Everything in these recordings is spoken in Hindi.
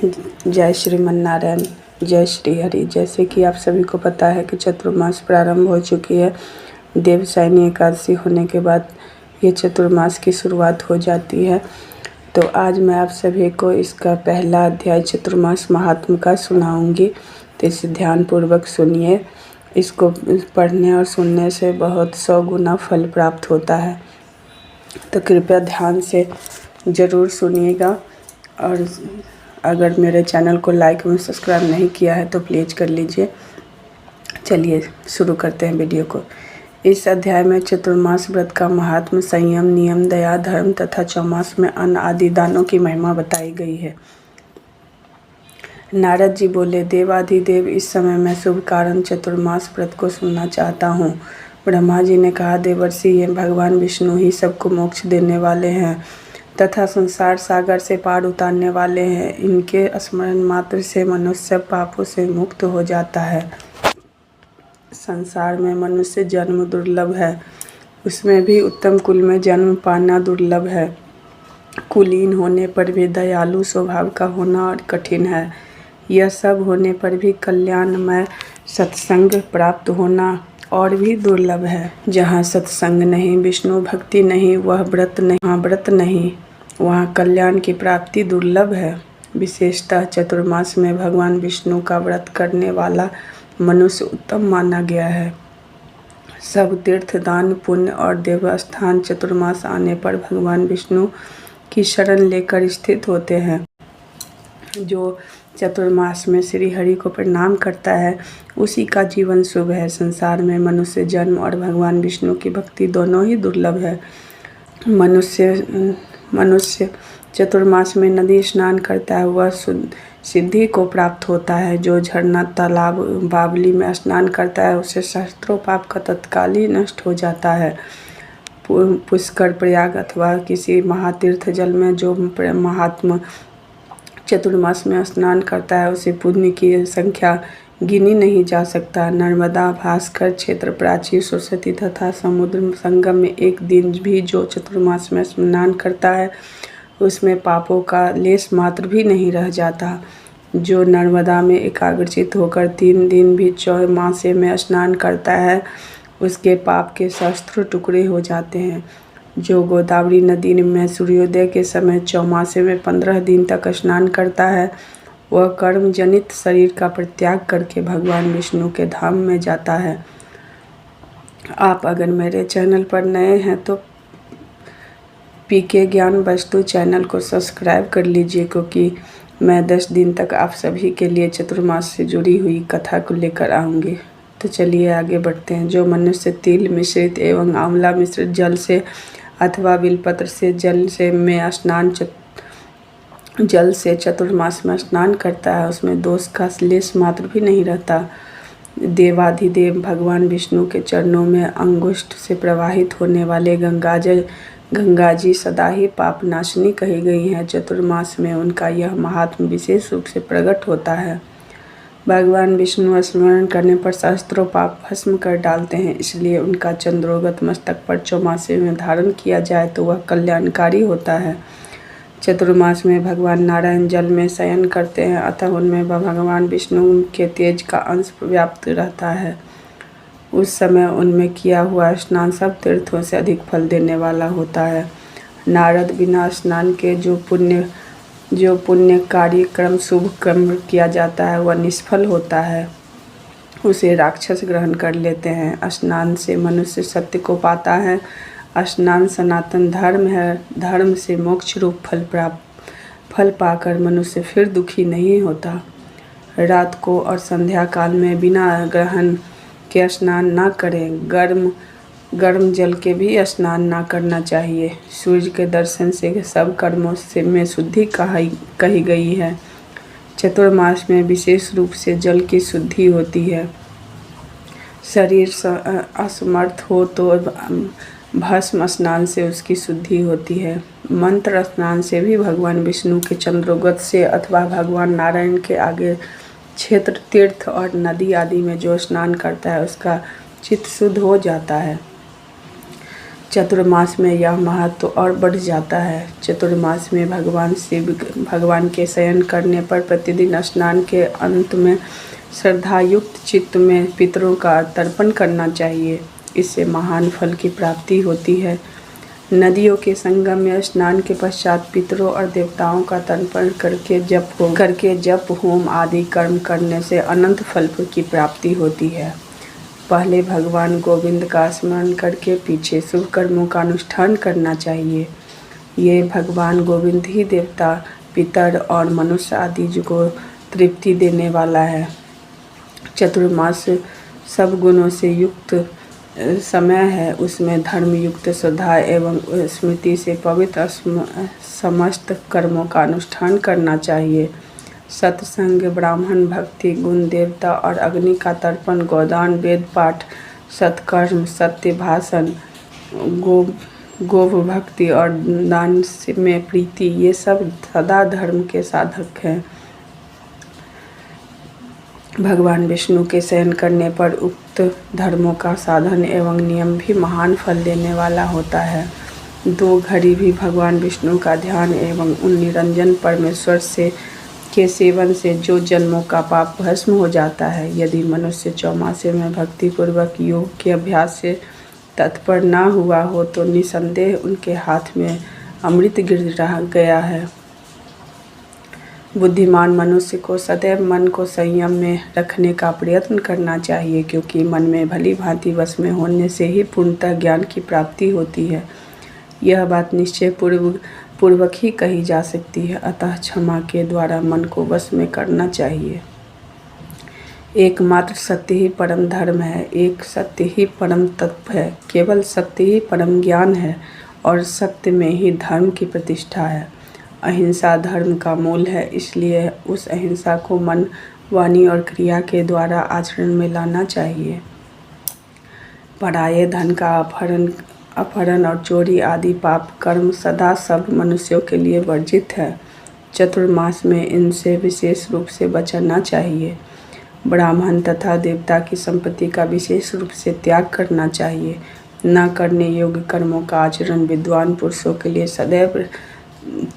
जय श्रीमन नारायण, जय श्री हरि। जैसे कि आप सभी को पता है कि चतुर्मास प्रारंभ हो चुकी है। देवशयनी एकादशी होने के बाद ये चतुर्मास की शुरुआत हो जाती है। तो आज मैं आप सभी को इसका पहला अध्याय चतुर्मास महात्म का सुनाऊंगी। तो इसे ध्यानपूर्वक सुनिए। इसको पढ़ने और सुनने से बहुत 100 गुना फल प्राप्त होता है। तो कृपया ध्यान से ज़रूर सुनिएगा। और अगर मेरे चैनल को लाइक और सब्सक्राइब नहीं किया है तो प्लीज़ कर लीजिए। चलिए शुरू करते हैं वीडियो को। इस अध्याय में चतुर्मास व्रत का महात्म, संयम, नियम, दया, धर्म तथा चौमास में अन्न आदि दानों की महिमा बताई गई है। नारद जी बोले, देवाधिदेव, इस समय मैं शुभ कारण चतुर्मास व्रत को सुनना चाहता हूँ। ब्रह्मा जी ने कहा, देवर्षि, ये भगवान विष्णु ही सबको मोक्ष देने वाले हैं तथा संसार सागर से पार उतारने वाले हैं। इनके स्मरण मात्र से मनुष्य पापों से मुक्त हो जाता है। संसार में मनुष्य जन्म दुर्लभ है, उसमें भी उत्तम कुल में जन्म पाना दुर्लभ है। कुलीन होने पर भी दयालु स्वभाव का होना और कठिन है। यह सब होने पर भी कल्याणमय सत्संग प्राप्त होना और भी दुर्लभ है। जहाँ सत्संग नहीं, विष्णु भक्ति नहीं, वह व्रत नहीं, वहाँ कल्याण की प्राप्ति दुर्लभ है। विशेषतः चतुर्मास में भगवान विष्णु का व्रत करने वाला मनुष्य उत्तम माना गया है। सब तीर्थ, दान, पुण्य और देवस्थान चतुर्मास आने पर भगवान विष्णु की शरण लेकर स्थित होते हैं। जो चतुर्मास में श्री हरि को प्रणाम करता है उसी का जीवन शुभ है। संसार में मनुष्य जन्म और भगवान विष्णु की भक्ति दोनों ही दुर्लभ है। मनुष्य चतुर्मास में नदी स्नान करता है, वह सिद्धि को प्राप्त होता है। जो झरना, तालाब, बावली में स्नान करता है उसे सहस्त्रों पाप का तत्काल ही नष्ट हो जाता है। पुष्कर, प्रयाग अथवा किसी महातीर्थ जल में जो महात्मा चतुर्मास में स्नान करता है उसे पुण्य की संख्या गिनी नहीं जा सकता। नर्मदा, भास्कर, क्षेत्र, प्राची, सरस्वती तथा समुद्र संगम में एक दिन भी जो चतुर्मास में स्नान करता है उसमें पापों का लेश मात्र भी नहीं रह जाता। जो नर्मदा में एकाग्रचित होकर 3 दिन भी चौमासे में स्नान करता है उसके पाप के सहस्त्र टुकड़े हो जाते हैं। जो गोदावरी नदी में सूर्योदय के समय चौमासे में 15 दिन तक स्नान करता है वह कर्म जनित शरीर का परित्याग करके भगवान विष्णु के धाम में जाता है। आप अगर मेरे चैनल पर नए हैं तो पीके ज्ञान वस्तु चैनल को सब्सक्राइब कर लीजिए, क्योंकि मैं 10 दिन तक आप सभी के लिए चतुर्मास से जुड़ी हुई कथा को लेकर आऊँगी। तो चलिए आगे बढ़ते हैं। जो मनुष्य तिल मिश्रित एवं आंवला मिश्रित जल से अथवा बिलपत्र से जल से चतुर्मास में स्नान करता है उसमें दोष का लेश मात्र भी नहीं रहता। देवाधिदेव भगवान विष्णु के चरणों में अंगुष्ठ से प्रवाहित होने वाले गंगा जी सदा ही पाप नाशिनी कही गई हैं। चतुर्मास में उनका यह महात्म विशेष रूप से प्रकट होता है। भगवान विष्णु स्मरण करने पर सहस्त्रों पाप भस्म कर डालते हैं, इसलिए उनका चंद्रोगत मस्तक पर चौमासे में धारण किया जाए तो वह कल्याणकारी होता है। चतुर्मास में भगवान नारायण जल में शयन करते हैं, अतः उनमें भगवान विष्णु के तेज का अंश व्याप्त रहता है। उस समय उनमें किया हुआ स्नान सब तीर्थों से अधिक फल देने वाला होता है। नारद, बिना स्नान के जो पुण्य कार्यक्रम शुभ कर्म किया जाता है वह निष्फल होता है, उसे राक्षस ग्रहण कर लेते हैं। स्नान से मनुष्य सत्य को पाता है। स्नान सनातन धर्म है। धर्म से मोक्ष रूप फल पाकर मनुष्य फिर दुखी नहीं होता। रात को और संध्या काल में बिना ग्रहण के स्नान ना करें। गर्म जल के भी स्नान ना करना चाहिए। सूर्य के दर्शन से सब कर्मों से में शुद्धि कही गई है। चतुर्मास में विशेष रूप से जल की शुद्धि होती है। शरीर असमर्थ हो तो भस्म स्नान से उसकी शुद्धि होती है। मंत्र स्नान से भी भगवान विष्णु के चंद्रोगत से अथवा भगवान नारायण के आगे क्षेत्र, तीर्थ और नदी आदि में जो स्नान करता है उसका चित्त शुद्ध हो जाता है। चतुर्मास में यह महत्व और बढ़ जाता है। चतुर्मास में भगवान के शयन करने पर प्रतिदिन स्नान के अंत में श्रद्धायुक्त चित्त में पितरों का तर्पण करना चाहिए। इससे महान फल की प्राप्ति होती है। नदियों के संगम में स्नान के पश्चात पितरों और देवताओं का तर्पण करके जप होम आदि कर्म करने से अनंत फल की प्राप्ति होती है। पहले भगवान गोविंद का स्मरण करके पीछे शुभ कर्मों का अनुष्ठान करना चाहिए। ये भगवान गोविंद ही देवता, पितर और मनुष्य आदि को तृप्ति देने वाला है। चतुर्मास सब गुणों से युक्त समय है। उसमें धर्मयुक्त श्रद्धा एवं स्मृति से पवित्र समस्त कर्मों का अनुष्ठान करना चाहिए। सत्संग, ब्राह्मण भक्ति, गुण, देवता और अग्नि का तर्पण, गोदान, वेद पाठ, सत्कर्म, सत्य भाषण, गो भक्ति और दान में प्रीति, ये सब सदा धर्म के साधक हैं। भगवान विष्णु के शयन करने पर उक्त धर्मों का साधन एवं नियम भी महान फल देने वाला होता है। 2 घड़ी भी भगवान विष्णु का ध्यान एवं उन निरंजन परमेश्वर के सेवन से जो जन्मों का पाप भस्म हो जाता है। यदि मनुष्य चौमासे में भक्तिपूर्वक योग के अभ्यास से तत्पर न हुआ हो तो निसंदेह उनके हाथ में अमृत गिर गया है। बुद्धिमान मनुष्य को सदैव मन को संयम में रखने का प्रयत्न करना चाहिए, क्योंकि मन में भली भांति वश में होने से ही पूर्णतः ज्ञान की प्राप्ति होती है। यह बात निश्चय पूर्वक ही कही जा सकती है। अतः क्षमा के द्वारा मन को वश में करना चाहिए। एकमात्र सत्य ही परम धर्म है। एक सत्य ही परम तत्व है। केवल सत्य ही परम ज्ञान है और सत्य में ही धर्म की प्रतिष्ठा है। अहिंसा धर्म का मूल है, इसलिए उस अहिंसा को मन, वाणी और क्रिया के द्वारा आचरण में लाना चाहिए। पराये धन का अपहरण और चोरी आदि पाप कर्म सदा सब मनुष्यों के लिए वर्जित है। चतुर्मास में इनसे विशेष रूप से बचना चाहिए। ब्राह्मण तथा देवता की संपत्ति का विशेष रूप से त्याग करना चाहिए। न करने योग्य कर्मों का आचरण विद्वान पुरुषों के लिए सदैव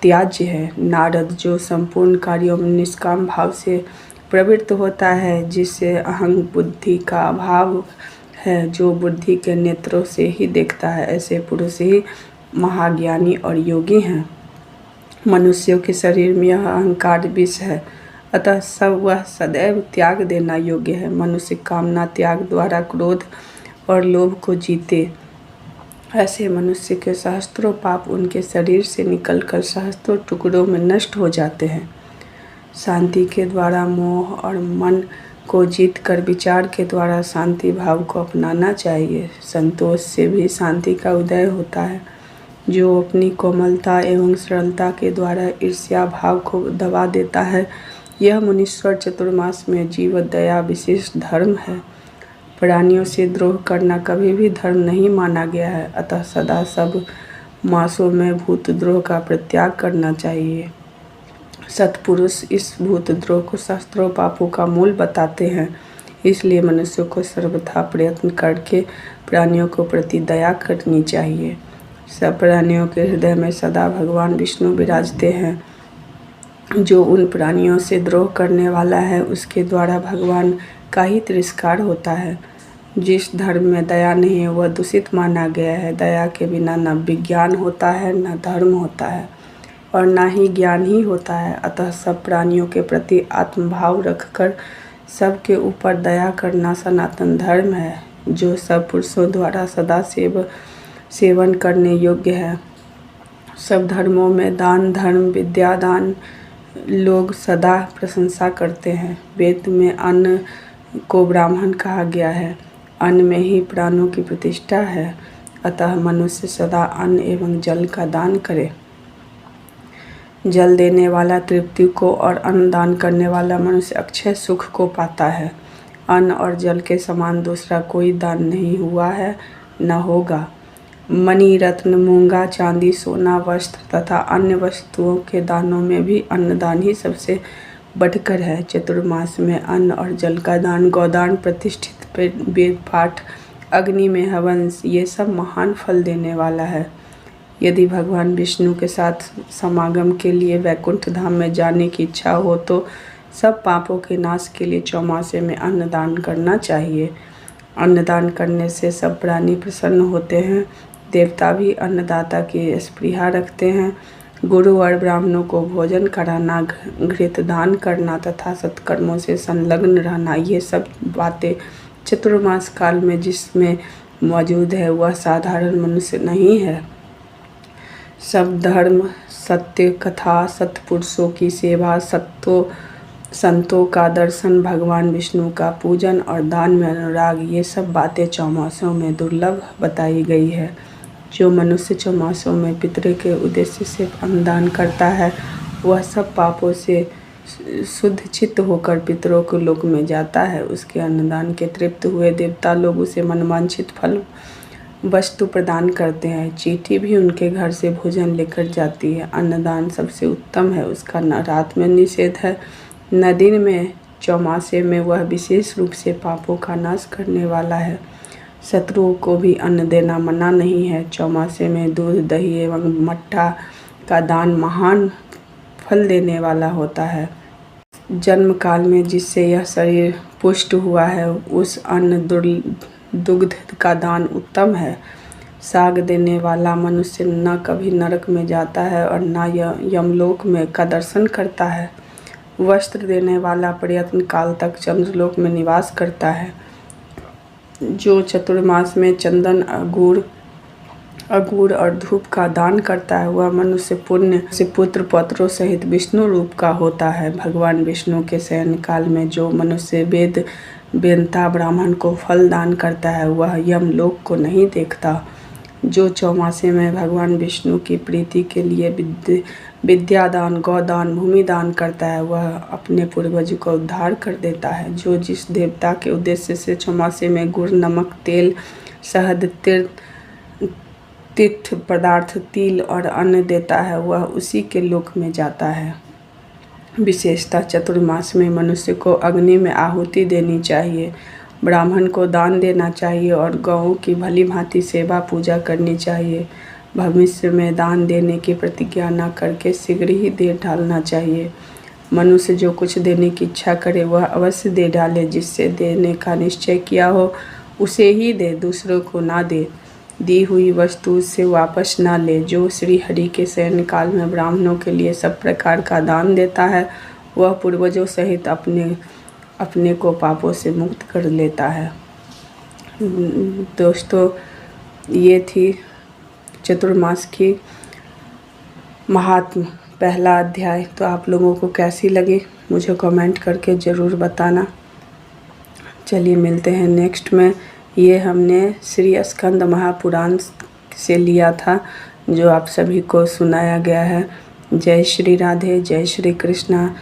त्याज्य है। नारद जो संपूर्ण कार्यों में निष्काम भाव से प्रवृत्त होता है, जिससे अहंग बुद्धि का अभाव है, जो बुद्धि के नेत्रों से ही देखता है, ऐसे पुरुष ही महाज्ञानी और योगी हैं। मनुष्यों के शरीर में यह अहंकार विष है, अतः सब वह सदैव त्याग देना योग्य है। मनुष्य कामना त्याग द्वारा क्रोध और लोभ को जीते। ऐसे मनुष्य के सहस्त्रों पाप उनके शरीर से निकलकर सहस्त्रों टुकड़ों में नष्ट हो जाते हैं। शांति के द्वारा मोह और मन को जीत कर विचार के द्वारा शांति भाव को अपनाना चाहिए। संतोष से भी शांति का उदय होता है। जो अपनी कोमलता एवं सरलता के द्वारा ईर्ष्या भाव को दबा देता है, यह मुनीश्वर चतुर्मास में जीव दया विशेष धर्म है। प्राणियों से द्रोह करना कभी भी धर्म नहीं माना गया है, अतः सदा सब मासों में भूतद्रोह का परित्याग करना चाहिए। सत्पुरुष इस भूतद्रोह को शास्त्रों पापों का मूल बताते हैं, इसलिए मनुष्यों को सर्वथा प्रयत्न करके प्राणियों को प्रति दया करनी चाहिए। सब प्राणियों के हृदय में सदा भगवान विष्णु विराजते हैं। जो उन प्राणियों से द्रोह करने वाला है, उसके द्वारा भगवान का ही तिरस्कार होता है। जिस धर्म में दया नहीं है वह दूषित माना गया है। दया के बिना न विज्ञान होता है, न धर्म होता है और न ही ज्ञान ही होता है। अतः सब प्राणियों के प्रति आत्मभाव रखकर सबके ऊपर दया करना सनातन धर्म है, जो सब पुरुषों द्वारा सदा सेवन करने योग्य है। सब धर्मों में दान, धर्म, विद्या दान लोग सदा प्रशंसा करते हैं। वेद में अन्न को ब्राह्मण कहा गया है। अन्न में ही प्राणों की प्रतिष्ठा है, अतः मनुष्य सदा अन्न एवं जल का दान करे। जल देने वाला तृप्ति को और अन्न दान करने वाला मनुष्य अक्षय सुख को पाता है। अन्न और जल के समान दूसरा कोई दान नहीं हुआ है, न होगा। मणि, रत्न, मूंगा, चांदी, सोना, वस्त्र तथा अन्य वस्तुओं के दानों में भी अन्नदान ही सबसे बढ़कर है। चतुर्मास में अन्न और जल का दान, गोदान, प्रतिष्ठित वेद पाठ, अग्नि में हवन, ये सब महान फल देने वाला है। यदि भगवान विष्णु के साथ समागम के लिए वैकुंठ धाम में जाने की इच्छा हो तो सब पापों के नाश के लिए चौमासे में अन्नदान करना चाहिए। अन्नदान करने से सब प्राणी प्रसन्न होते हैं। देवता भी अन्नदाता की स्पृहा रखते हैं। गुरु और ब्राह्मणों को भोजन कराना, घृत दान करना तथा सत्कर्मों से संलग्न रहना, ये सब बातें चतुर्मास काल में जिसमें मौजूद है वह साधारण मनुष्य नहीं है। सब धर्म, सत्य कथा, सत्पुरुषों की सेवा, संतों का दर्शन, भगवान विष्णु का पूजन और दान में अनुराग, ये सब बातें चौमासों में दुर्लभ बताई गई है। जो मनुष्य चौमासों में पितृ के उद्देश्य से अन्नदान करता है वह सब पापों से शुद्ध चित्त होकर पितरों के लोक में जाता है। उसके अन्नदान के तृप्त हुए देवता लोग उसे मनवांछित फल वस्तु प्रदान करते हैं। चींटी भी उनके घर से भोजन लेकर जाती है। अन्नदान सबसे उत्तम है, उसका न रात में निषेध है न दिन में। चौमासे में वह विशेष रूप से पापों का नाश करने वाला है। शत्रुओं को भी अन्न देना मना नहीं है। चौमासे में दूध, दही एवं मट्ठा का दान महान फल देने वाला होता है। जन्म काल में जिससे यह शरीर पुष्ट हुआ है उस अन्न दुग्ध का दान उत्तम है। साग देने वाला मनुष्य न कभी नरक में जाता है और न यमलोक में का दर्शन करता है। वस्त्र देने वाला प्रयत्न काल तक चंद्रलोक में निवास करता है। जो चतुर्मास में चंदन, अगूर और धूप का दान करता है वह मनुष्य पुण्य से पुत्र पौत्रों सहित विष्णु रूप का होता है। भगवान विष्णु के शयन काल में जो मनुष्य बेनता ब्राह्मण को फल दान करता है वह यमलोक को नहीं देखता। जो चौमासे में भगवान विष्णु की प्रीति के लिए विद्यादान, गौदान, भूमि दान करता है वह अपने पूर्वज को उद्धार कर देता है। जो जिस देवता के उद्देश्य से चौमासे में गुड़, नमक, तेल, शहद, तीर्थ पदार्थ, तिल और अन्न देता है वह उसी के लोक में जाता है। विशेषतः चतुर्मास में मनुष्य को अग्नि में आहुति देनी चाहिए, ब्राह्मण को दान देना चाहिए और गौओं की भली भांति सेवा पूजा करनी चाहिए। भविष्य में दान देने की प्रतिज्ञा न करके शीघ्र ही दे डालना चाहिए। मनुष्य जो कुछ देने की इच्छा करे वह अवश्य दे डाले। जिससे देने का निश्चय किया हो उसे ही दे, दूसरों को ना दे। दी हुई वस्तु उससे वापस ना ले। जो श्री हरि के शयन काल में ब्राह्मणों के लिए सब प्रकार का दान देता है वह पूर्वजों सहित अपने को पापों से मुक्त कर लेता है। दोस्तों, ये थी चतुर्मास की महात्म पहला अध्याय। तो आप लोगों को कैसी लगी मुझे कमेंट करके ज़रूर बताना। चलिए मिलते हैं नेक्स्ट में। ये हमने श्री स्कंद महापुराण से लिया था जो आप सभी को सुनाया गया है। जय श्री राधे, जय श्री कृष्णा।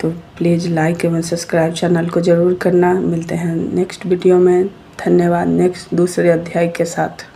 तो प्लीज़ लाइक एवं सब्सक्राइब चैनल को ज़रूर करना। मिलते हैं नेक्स्ट वीडियो में। धन्यवाद नेक्स्ट दूसरे अध्याय के साथ।